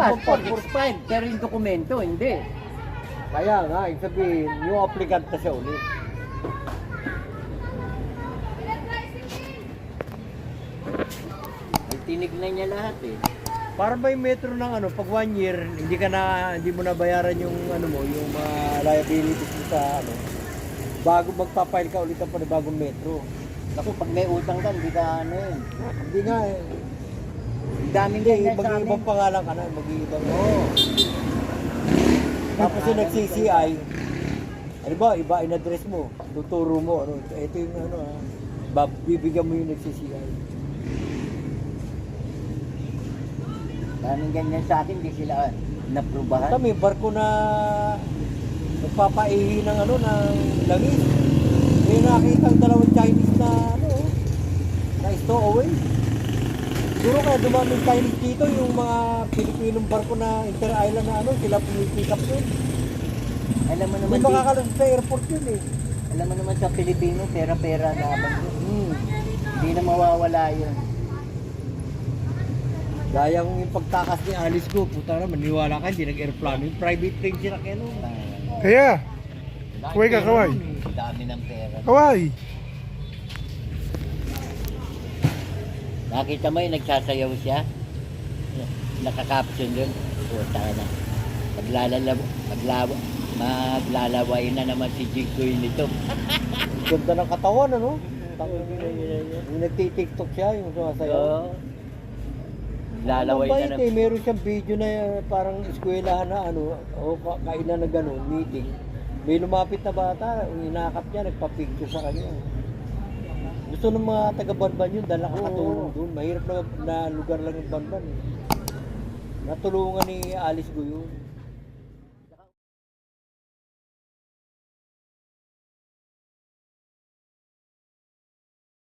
passport, 4-5, pero yung dokumento, hindi. Kaya nga, ibig sabihin, yung applicant na siya ulit. Ay, tinignan niya lahat eh. Para may metro ng ano, pag 1 year, hindi mo na bayaran yung ano mo, yung mga liabilities mo sa ano, bago magpa-file ka ulit ang panibagong metro. Ako, pag may utang ka, hindi ka ano yun. Hindi nga eh. Ang daming Hindi, ganyan sa amin. mag-iibang pangalan ka na, mag-iibang. Oo. Tapos yung nag-CCI, ano ba, iba in address mo, tuturo mo, ano, ito yung ano bibigyan mo yung nag-CCI. Daming ganyan sa akin, hindi sila naprubahan. Kami, barko na nagpapaihi ng ano, ng langis. May nakita ang dalawang Chinese na ano, na stowaway. Siguro kaya dumaming Chinese dito, yung mga Pilipinong barko na inter-island na ano, sila pumipick up yun. Alam mo naman, Hindi makakalusot sa airport yun eh. alam mo naman sa Pilipino, pera-pera naman yun. Hindi na mawawala yun. Gaya kong yung pagtakas ni Alice ko, puta na, maniwala ka, hindi nag-airplano. Yung private plane sila kaya no. Kaya, kaway ka, kaway. Dami ng pera. Kaway. Nakita mo yung nagsasayaw siya? Nakakaption dun. Puta na. Maglalaway na naman si Jiggoy nito. Ganda ng katawan, ano? Yung nagtitiktok siya, yung sumasayaw. Oo. Lalaway na naman. Meron siyang video na parang eskwelahan na ano, o kainan na gano'n, meeting. May lumapit na bata, inakap niya, nagpa-picture sa kanya. Gusto ng mga taga-Banban yun, dahil nakakatulong doon. Mahirap na lugar lang yung Banban. Natulungan ni Alice Guyon.